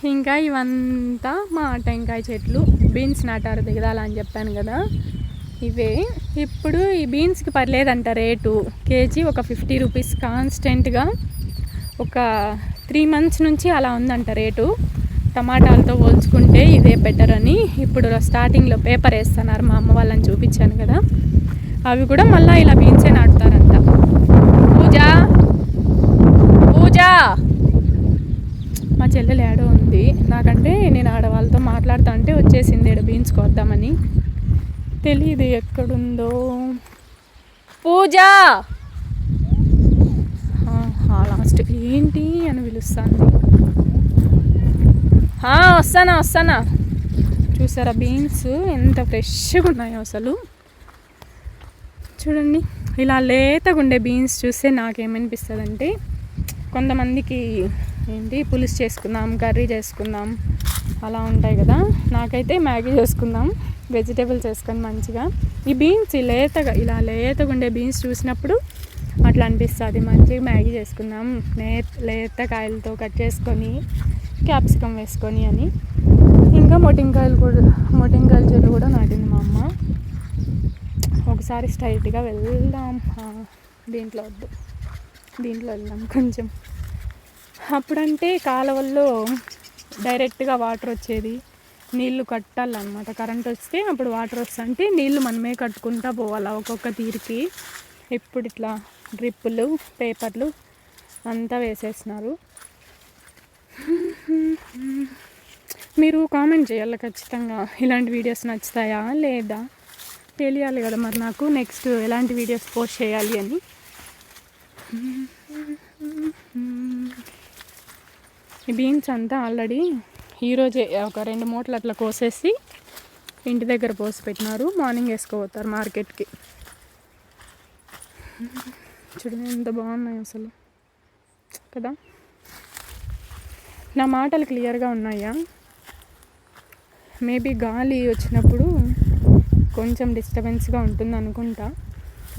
ఇంకా ఇవంతా మా టెంకాయ చెట్లు. బీన్స్ నాటారు దిగదాల అని చెప్పాను కదా, ఇవే. ఇప్పుడు ఈ బీన్స్కి పర్లేదంట రేటు, కేజీ ఒక 50 రూపీస్ కాన్స్టెంట్గా. ఒక 3 months నుంచి అలా ఉందంట రేటు. టమాటాలతో పోల్చుకుంటే ఇదే బెటర్ అని ఇప్పుడు స్టార్టింగ్లో పేపర్ వేస్తున్నారు. మా అమ్మ వాళ్ళని చూపించాను కదా, అవి కూడా మళ్ళీ ఇలా బీన్సే నాటుతారంట. పూజ పూజ మా చెల్లెలు ఏడో ఉంది, నాకంటే నేను ఆడవాళ్ళతో మాట్లాడుతూ ఉంటే వచ్చేసింది ఏడు బీన్స్ కోద్దామని. తెలీదు ఎక్కడుందో. పూజ లాస్ట్ ఏంటి అని పిలుస్తాను. వస్తానా. చూసారా బీన్స్ ఎంత ఫ్రెష్గా ఉన్నాయో అసలు. చూడండి, ఇలా లేతగా ఉండే బీన్స్ చూస్తే నాకేమనిపిస్తుంది అంటే, కొంతమందికి ఏంటి పులుసు చేసుకుందాం, కర్రీ చేసుకుందాం అలా ఉంటాయి కదా. నాకైతే మ్యాగీ చేసుకుందాం, వెజిటేబుల్స్ వేసుకొని మంచిగా. ఈ బీన్స్ ఇలా లేతగా ఉండే బీన్స్ చూసినప్పుడు అట్లా అనిపిస్తుంది, మంచిగా మ్యాగీ చేసుకుందాం లేత కాయలతో కట్ చేసుకొని, క్యాప్సికమ్ వేసుకొని అని. ఇంకా మొటింకాయల చెట్లు కూడా నాటింది మా అమ్మ. ఒకసారి స్ట్రైట్గా వెళ్దాం, దీంట్లో వద్దు, దీంట్లో వెళ్దాం కొంచెం. అప్పుడంటే కాలువల్లో డైరెక్ట్గా వాటర్ వచ్చేది, నీళ్లు కట్టాలన్నమాట. కరెంట్ వస్తే అప్పుడు వాటర్ వస్తుంటే నీళ్లు మనమే కట్టుకుంటా పోవాలి ఒక్కొక్క తీరికి. ఇప్పుడు ఇట్లా డ్రిప్పులు, పేపర్లు అంతా వేసేస్తున్నారు. మీరు కామెంట్ చేయాలి ఖచ్చితంగా, ఇలాంటి వీడియోస్ నచ్చుతాయా లేదా తెలియాలి కదా మరి నాకు, నెక్స్ట్ ఎలాంటి వీడియోస్ పోస్ట్ చేయాలి అని. ఈ బీన్స్ అంతా ఆల్రెడీ ఈరోజే ఒక 2 మూటలు అట్లా కోసేసి ఇంటి దగ్గర పోసి పెట్టినారు. మార్నింగ్ వేసుకోపోతారు మార్కెట్కి. చూడండి ఎంత బాగున్నాయి అసలు కదా. నా మాటలు క్లియర్గా ఉన్నాయా? మేబీ గాలి వచ్చినప్పుడు కొంచెం డిస్టర్బెన్స్గా ఉంటుంది అనుకుంటా.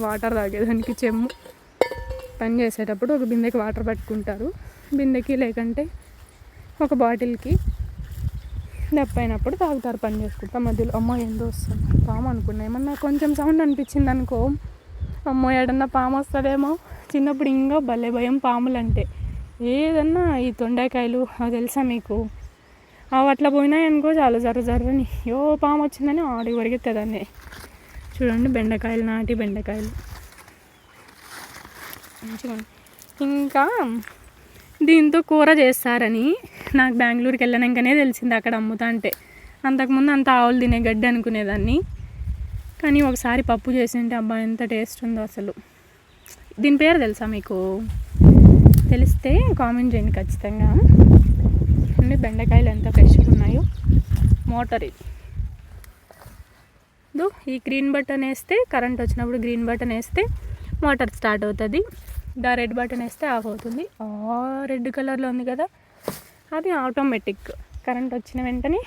వాటర్ తాగేదానికి చెమ్ము పని చేసేటప్పుడు ఒక బిందెకి వాటర్ పట్టుకుంటారు, బిందెకి లేకంటే ఒక బాటిల్కి దప్పైనప్పుడు తాగుతారు పని చేసుకుంటా. మధ్యలో అమ్మో ఏందో వస్తుంది పాము అనుకున్నా. ఏమన్నా కొంచెం సౌండ్ అనిపించింది అనుకో, అమ్మో ఏడన్నా పాము వస్తుందేమో. చిన్నప్పుడు ఇంకా భలే భయం పాములంటే. ఏదన్నా ఈ తొండకాయలు అవి తెలుసా మీకు, అవి అట్లా పోయినాయనుకో చాలు జర్రని పాము వచ్చిందని ఆడికి పరిగెత్తేదాన్ని. చూడండి బెండకాయలు, నాటి బెండకాయలు మంచిగా. ఇంకా దీంతో కూర చేస్తారని నాకు బెంగళూరుకి వెళ్ళినాకనే తెలిసింది, అక్కడ అమ్ముతా అంటే. అంతకుముందు అంత ఆవులు తినే గడ్డి అనుకునేదాన్ని, కానీ ఒకసారి పప్పు చేసింటే అబ్బా ఎంత టేస్ట్ ఉందో అసలు. దీని పేరు తెలుసా మీకు? తెలిస్తే కామెంట్ చేయండి ఖచ్చితంగా. అన్ని బెండకాయలు ఎంత ఫ్రెష్గా ఉన్నాయో. మోటార్ ఇది, ఈ గ్రీన్ బటన్ వేస్తే కరెంట్ వచ్చినప్పుడు గ్రీన్ బటన్ వేస్తే మోటార్ స్టార్ట్ అవుతుంది. రెడ్ బటన్ వేస్తే ఆఫ్ అవుతుంది. రెడ్ కలర్లో ఉంది కదా, అది ఆటోమేటిక్. కరెంట్ వచ్చిన వెంటనే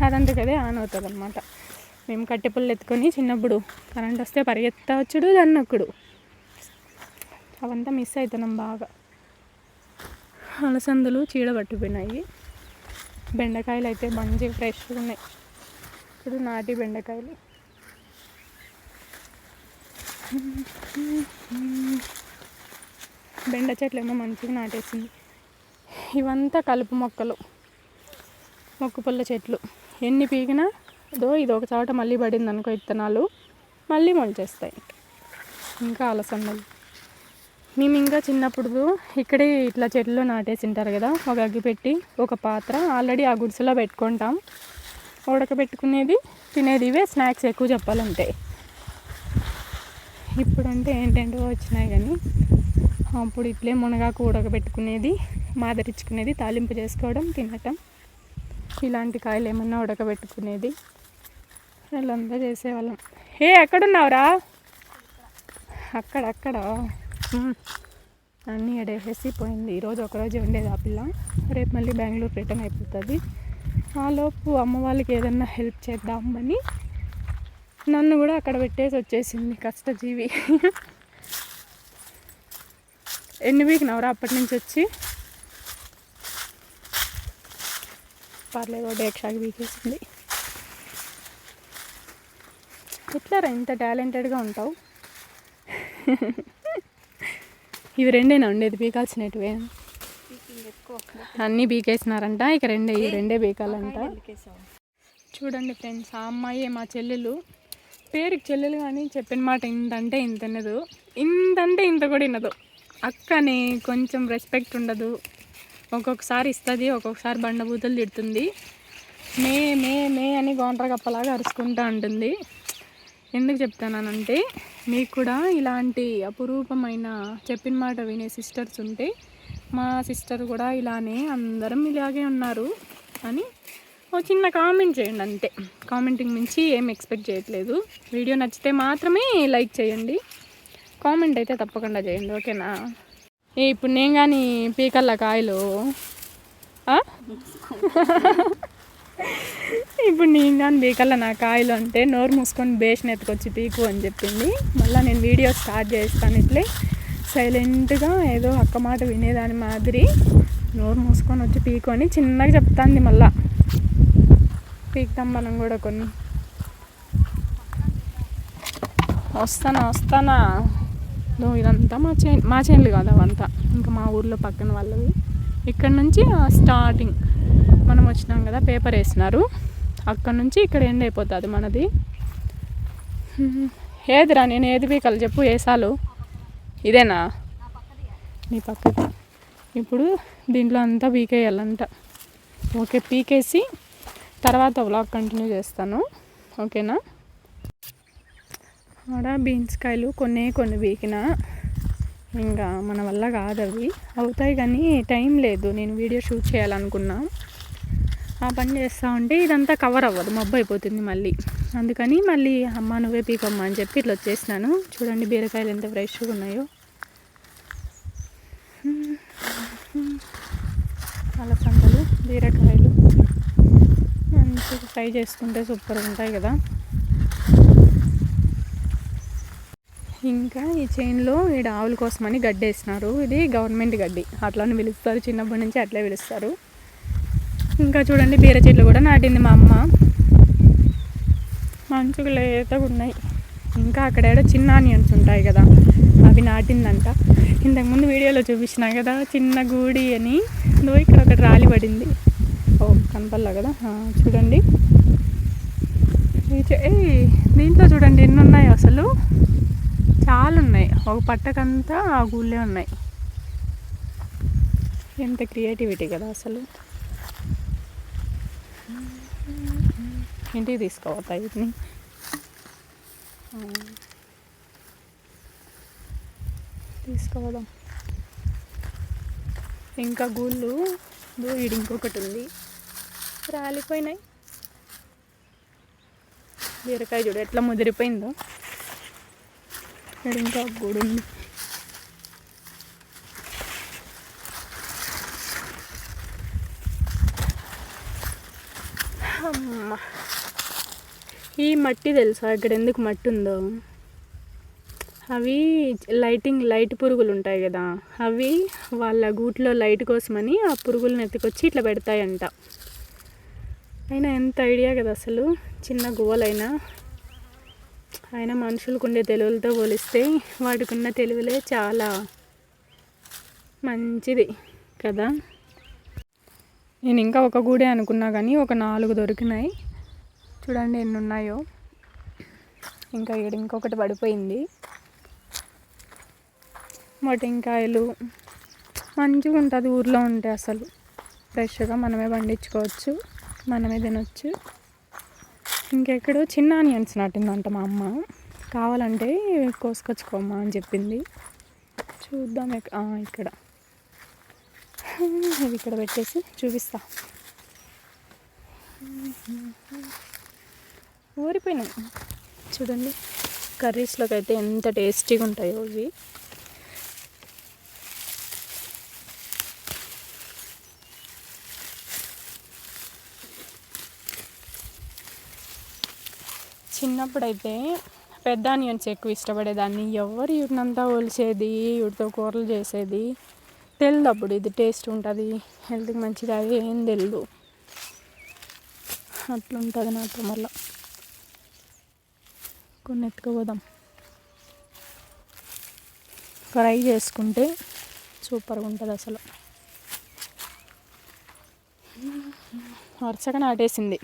అదంతకదే ఆన్ అవుతుంది అనమాట. మేము కట్టెపుల్లు ఎత్తుకొని చిన్నప్పుడు కరెంట్ వస్తే పరిగెత్తవచ్చుడు దన్నొక్కుడు, అవంతా మిస్ అవుతున్నాం బాగా. అలసందులు చీడ పట్టిపోయినాయి. బెండకాయలు అయితే మంచిగా ఫ్రెష్గా ఉన్నాయి. ఇప్పుడు నాటి బెండకాయలు. బెండ చెట్లు ఏమో మంచిగా నాటేసింది. ఇవంతా కలుపు మొక్కలు, మొక్కు పుల్ల చెట్లు. ఎన్ని పీకినా ఇది ఒక చోట మళ్ళీ పడింది అనుకో ఇత్తనాలు, మళ్ళీ మొలిచేస్తాయి. ఇంకా అలసందలు. మేము ఇంకా చిన్నప్పుడు ఇక్కడే ఇట్లా చెట్లు నాటేసి ఉంటారు కదా, ఒక అగ్గి పెట్టి ఒక పాత్ర ఆల్రెడీ ఆ గుడిసెలో పెట్టుకుంటాం. ఉడకబెట్టుకునేది తినేది, ఇవే స్నాక్స్ ఎక్కువ చెప్పాలంటే. ఇప్పుడంటే ఏంటంటో వచ్చినాయి, కానీ అప్పుడు ఇట్లే మునగాకు ఉడకబెట్టుకునేది, మాదరించుకునేది, తాలింపు చేసుకోవడం, తినటం. ఇలాంటి కాయలు ఏమన్నా ఉడకబెట్టుకునేది, వాళ్ళంతా చేసేవాళ్ళం. ఎక్కడున్నావురా? అక్కడ అన్నీ ఎడేసేసి పోయింది. ఈరోజు ఒకరోజు ఉండేది ఆ పిల్ల, రేపు మళ్ళీ బెంగళూరు రిటర్న్ అయిపోతుంది. ఆలోపు అమ్మ వాళ్ళకి ఏదన్నా హెల్ప్ చేద్దామని నన్ను కూడా అక్కడ పెట్టేసి వచ్చేసింది కష్టజీవి. ఎన్ని వీక్ నవరా అప్పటి నుంచి వచ్చి? పర్లేదు ఒకటి ఎక్స్ట్రాకి పీకేసింది. ఎట్లారా ఇంత టాలెంటెడ్గా ఉంటావు? ఇవి రెండేనా ఉండేది పీకాల్సినవి? అన్నీ పీకేసినారంట, ఇక రెండే పీకాలంట. చూడండి ఫ్రెండ్స్, ఆ అమ్మాయి మా చెల్లెలు, పేరుకి చెల్లెలు కానీ చెప్పిన మాట ఇంతంటే ఇంత వినదు, ఇంతంటే ఇంత కూడా వినదు. అక్కని కొంచెం రెస్పెక్ట్ ఉండదు. ఒక్కొక్కసారి ఇస్తుంది, ఒక్కొక్కసారి బండబూతులు తిడుతుంది. మే మే మే అని గొండ్రగప్పలాగా అరుచుకుంటూ ఉంటుంది. ఎందుకు చెప్తానంటే, మీకు కూడా ఇలాంటి అపురూపమైన చెప్పిన మాట వినే సిస్టర్స్ ఉంటే, మా సిస్టర్ కూడా ఇలానే అందరం ఇలాగే ఉన్నారు అని ఒక చిన్న కామెంట్ చేయండి అంతే. కామెంటింగ్ మించి ఏం ఎక్స్పెక్ట్ చేయట్లేదు. వీడియో నచ్చితే మాత్రమే లైక్ చేయండి, కామెంట్ అయితే తప్పకుండా చేయండి, ఓకేనా? ఇప్పుడు నేను కానీ పీకల్ల కాయలు ఇప్పుడు నేను కానీ పీకల్ల నా కాయలు అంటే నోరు మూసుకొని బేషన్ ఎత్తుకొచ్చి పీకు అని చెప్పింది. మళ్ళీ నేను వీడియో స్టార్ట్ చేస్తాను ఇట్లే సైలెంట్గా ఏదో అక్క మాట వినేదాని మాదిరి నోరు మూసుకొని వచ్చి పీకు అని చిన్నగా చెప్తాంది. మళ్ళా పీకుతాం మనం కూడా కొన్ని. వస్తానా ఇదంతా మా చేనులు కాదు అవంతా, ఇంకా మా ఊర్లో పక్కన వాళ్ళవి. ఇక్కడ నుంచి స్టార్టింగ్ మనం వచ్చినాం కదా, పేపర్ వేసినారు, అక్కడ నుంచి ఇక్కడ ఎండ్ అయిపోతుంది మనది. ఏదిరా నేను ఏది పీకలు చెప్పు, ఏసాలు ఇదేనా నీ పక్కకి? ఇప్పుడు దీంట్లో అంతా పీకేయాలంట. ఓకే, పీకేసి తర్వాత వ్లాగ్ కంటిన్యూ చేస్తాను, ఓకేనా? ఆడ బీన్స్ కాయలు కొన్ని పీకిన, ఇంకా మన వల్ల కాదు, అవి అవుతాయి కానీ టైం లేదు. నేను వీడియో షూట్ చేయాలనుకున్నా, ఆ పని చేస్తూ ఉంటే ఇదంతా కవర్ అవ్వదు, మబ్బు అయిపోతుంది మళ్ళీ. అందుకని మళ్ళీ అమ్మ నువ్వే పీకమ్మా అని చెప్పి ఇట్లా వచ్చేసినాను. చూడండి బీరకాయలు ఎంత ఫ్రెష్గా ఉన్నాయో. అలసందలు, బీరకాయలు మంచిగా ఫ్రై చేసుకుంటే సూపర్గా ఉంటాయి కదా. ఇంకా ఈ చైన్లో ఈడ ఆవుల కోసమని గడ్డి వేసినారు. ఇది గవర్నమెంట్ గడ్డి అట్లానే పిలుస్తారు, చిన్నప్పటి నుంచి అట్లే పిలుస్తారు. ఇంకా చూడండి బీర చెట్లు కూడా నాటింది మా అమ్మ, మంచిగా లేతగా ఉన్నాయి. ఇంకా అక్కడేడో చిన్న ఆనియన్స్ ఉంటాయి కదా, అవి నాటిందంట. ఇంతకుముందు వీడియోలో చూపించినా కదా చిన్న గూడి అని, ఇక్కడ ఒకటి రాలి పడింది. కనపల్లా కదా, చూడండి. దీంట్లో చూడండి ఎన్ని ఉన్నాయి, అసలు చాలా ఉన్నాయి. ఒక పట్టకంతా ఆ గూళ్ళే ఉన్నాయి. ఎంత క్రియేటివిటీ కదా అసలు. ఇంటికి తీసుకోవతాయి వీటిని. తీసుకోవదాం. ఇంకా గూళ్ళు ఈడు ఇంకొకటి ఉంది, రాలిపోయినాయి. బీరకాయ చూడు ఎట్లా ముదిరిపోయిందో. ఇక్కడ ఇంకా గూడు ఉంది. అమ్మ, ఈ మట్టి తెలుసా ఇక్కడ ఎందుకు మట్టి ఉందో? అవి లైట్ పురుగులు ఉంటాయి కదా, అవి వాళ్ళ గూట్లో లైట్ కోసమని ఆ పురుగులను ఎత్తుకొచ్చి ఇట్లా పెడతాయంట. అయినా ఎంత ఐడియా కదా అసలు, చిన్న గువ్వలైనా. అయినా మనుషులకు ఉండే తెలివులతో పోలిస్తే వాటికి ఉన్న తెలివులే చాలా మంచిది కదా. నేను ఇంకా ఒక గూడే అనుకున్నా కానీ ఒక 4 దొరికినాయి. చూడండి ఎన్ని ఉన్నాయో. ఇంకా ఇక్కడ ఇంకొకటి పడిపోయింది. మొటింకాయలు మంచిగా ఉంటుంది ఊర్లో ఉంటే, అసలు ఫ్రెష్గా మనమే పండించుకోవచ్చు, మనమే తినొచ్చు. ఇంకెక్కడో చిన్న ఆనియన్స్ నాటిందంట మా అమ్మ, కావాలంటే కోసుకొచ్చుకోమ్మా అని చెప్పింది. చూద్దాం. ఇక్కడ ఇది ఇక్కడ పెట్టేసి చూపిస్తా. ఊరిపోయినాయి చూడండి. కర్రీస్లోకి అయితే ఎంత టేస్టీగా ఉంటాయో ఇవి. చిన్నప్పుడైతే పెద్ద ఆనియన్స్ ఎక్కువ ఇష్టపడేదాన్ని. ఎవరు వీటినంతా ఒలిసేది, వీటితో కూరలు చేసేది తెలియదు అప్పుడు. ఇది టేస్ట్ ఉంటుంది, హెల్త్కి మంచిది, అది ఏం తెలియదు. అట్లుంటుంది నాతో మళ్ళీ. కొన్ని ఎత్తుకుపోదాం. ఫ్రై చేసుకుంటే సూపర్గా ఉంటుంది అసలు. వరుసగా నాటేసింది.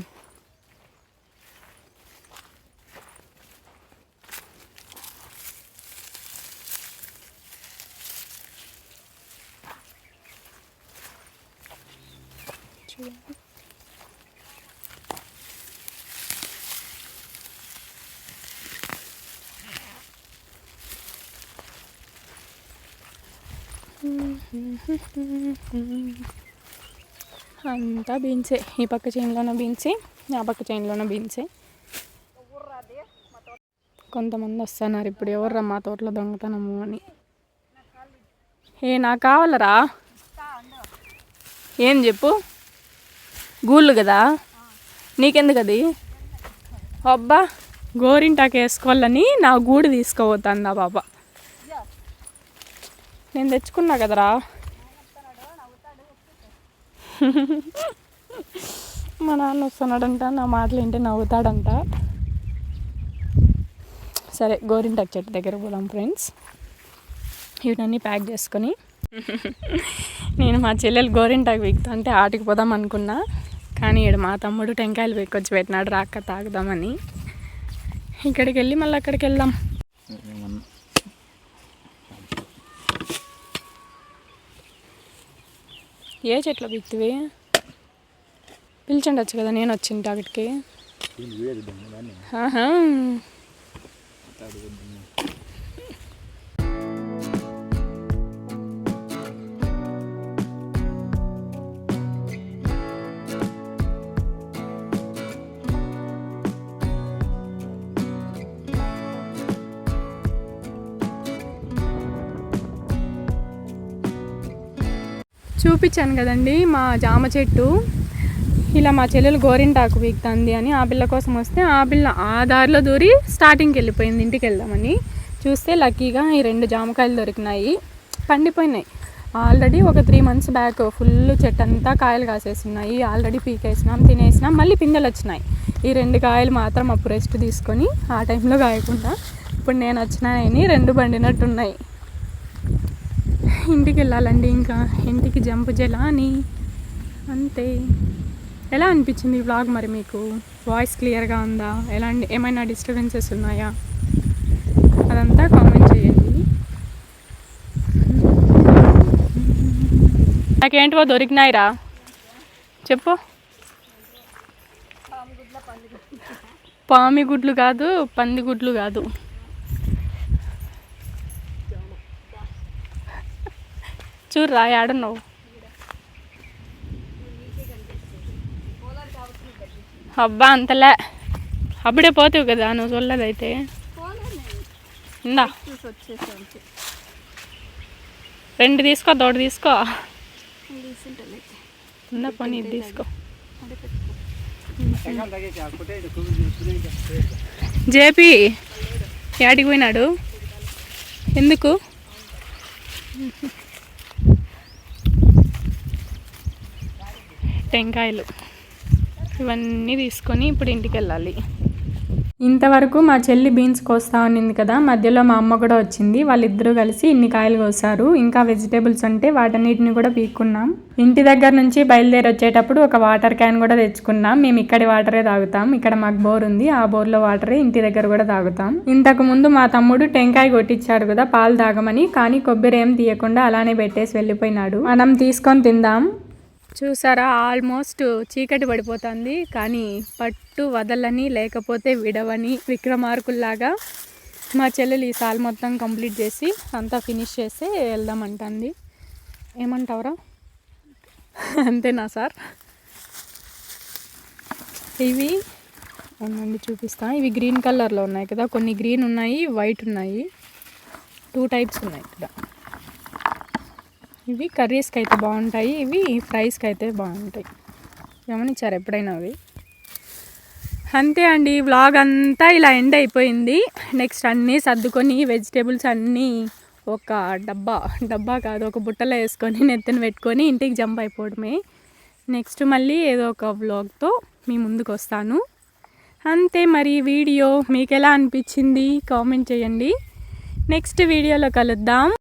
అంతా బీన్సే. ఈ పక్క చేనులోన బీన్సే, ఆ పక్క చేనులోన బీన్సే. కొంతమంది వస్తున్నారు ఇప్పుడు, ఎవర్రా మా తోటలో దొంగతనము అని. నాకు కావాలరా. ఏం చెప్పు. గూళ్ళు కదా, నీకెందుకు అది? అబ్బా, గోరింటాకు వేసుకోవాలని నా గూడు తీసుకోపోతుందా బాబా. నేను తెచ్చుకున్నా కదరా. మా నాన్న వస్తున్నాడంట, నా మాటలు ఏంటి నవ్వుతాడంట. సరే, గోరింటాకు చెట్టు దగ్గర పోదాం ఫ్రెండ్స్. ఇవన్నీ ప్యాక్ చేసుకొని నేను మా చెల్లెలు గోరింటాకు వీక్తా అంటే ఆటికి పోదాం అనుకున్నా. కానీ ఇక్కడ మా తమ్ముడు టెంకాయలు వీక్కొచ్చి పెట్టినాడు, రాక్క తాగుదామని. ఇక్కడికి వెళ్ళి మళ్ళీ అక్కడికి వెళ్దాం. ఏ చెట్లు వీక్తివి? పిలిచిండొచ్చు కదా, నేను వచ్చింటి అక్కడికి. చూపించాను కదండి మా జామ చెట్టు. ఇలా మా చెల్లెలు గోరింటాకు వీక్తుంది అని ఆ పిల్ల కోసం వస్తే ఆ పిల్ల ఆ దారిలో దూరి స్టార్టింగ్కి వెళ్ళిపోయింది ఇంటికి వెళ్దామని. చూస్తే లక్కీగా ఈ 2 జామకాయలు దొరికినాయి, పండిపోయినాయి. ఆల్రెడీ ఒక 3 months బ్యాక్ ఫుల్ చెట్టు అంతా కాయలు కాసేస్తున్నాయి. ఆల్రెడీ పీకేసినాం, తినేసినాం, మళ్ళీ పిందెలు వచ్చినాయి. ఈ 2 కాయలు మాత్రం అప్పుడు రెస్ట్ తీసుకొని ఆ టైంలో కాయకుండా ఇప్పుడు నేను వచ్చినాయని 2 పండినట్టున్నాయి. ఇంటికి వెళ్ళాలండి, ఇంకా ఇంటికి జంపు జలాని అంతే. ఎలా అనిపించింది ఈ వ్లాగ్ మరి మీకు? వాయిస్ క్లియర్గా ఉందా? ఎలాంటి ఏమైనా డిస్టర్బెన్సెస్ ఉన్నాయా? అదంతా కామెంట్ చేయండి. నాకేంటివో దొరికినాయిరా, చెప్పు. పామి గుడ్లు కాదు, పంది గుడ్లు కాదు. చూర్రా, ఏడున్నావు? అబ్బా అంతలే, అప్పుడే పోతావు కదా నువ్వు చూడలేదైతే. ఇందా 2 తీసుకో, తోడు తీసుకో. ఇందా పోనీ, ఇది తీసుకో. జేపీ యాడికి పోయినాడు? ఎందుకు? టెంకాయలు ఇవన్నీ తీసుకొని ఇప్పుడు ఇంటికి వెళ్ళాలి. ఇంతవరకు మా చెల్లి బీన్స్ కోస్తా ఉన్నింది కదా, మధ్యలో మా అమ్మ కూడా వచ్చింది. వాళ్ళిద్దరూ కలిసి ఇన్ని కాయలు కోసారు. ఇంకా వెజిటేబుల్స్ ఉంటే వాటన్నిటిని కూడా పీక్కున్నాం. ఇంటి దగ్గర నుంచి బయలుదేరి వచ్చేటప్పుడు ఒక వాటర్ క్యాన్ కూడా తెచ్చుకున్నాం. మేము ఇక్కడి వాటరే తాగుతాం, ఇక్కడ మాకు బోర్ ఉంది, ఆ బోర్లో వాటరే ఇంటి దగ్గర కూడా తాగుతాం. ఇంతకు ముందు మా తమ్ముడు టెంకాయ కొట్టించాడు కదా పాలు తాగమని, కానీ కొబ్బరి ఏం తీయకుండా అలానే పెట్టేసి వెళ్ళిపోయినాడు. మనం తీసుకొని తిందాం. చూసారా, ఆల్మోస్ట్ చీకటి పడిపోతుంది, కానీ పట్టు వదలని లేకపోతే విడవని విక్రమార్కుల్లాగా మా చెల్లెలు ఈ సాల్ మొత్తం కంప్లీట్ చేసి అంతా ఫినిష్ చేసి వెళ్దామంటుంది. ఏమంటావురా? అంతేనా సార్? ఇవి అవునండి, చూపిస్తా. ఇవి గ్రీన్ కలర్లో ఉన్నాయి కదా, కొన్ని గ్రీన్ ఉన్నాయి, వైట్ ఉన్నాయి, 2 types ఉన్నాయి ఇక్కడ. ఇవి కర్రీస్కి అయితే బాగుంటాయి, ఇవి ఫ్రైస్కి అయితే బాగుంటాయి. గమనించారు ఎప్పుడైనా అవి? అంతే అండి, వ్లాగ్ అంతా ఇలా ఎండ్ అయిపోయింది. నెక్స్ట్ అన్నీ సర్దుకొని వెజిటేబుల్స్ అన్నీ ఒక డబ్బా కాదు, ఒక బుట్టలో వేసుకొని నెత్తిన పెట్టుకొని ఇంటికి జంప్ అయిపోవడమే. నెక్స్ట్ మళ్ళీ ఏదో ఒక వ్లాగ్తో మీ ముందుకు వస్తాను. అంతే మరి. వీడియో మీకు ఎలా అనిపించింది కామెంట్ చేయండి. నెక్స్ట్ వీడియోలో కలుద్దాం.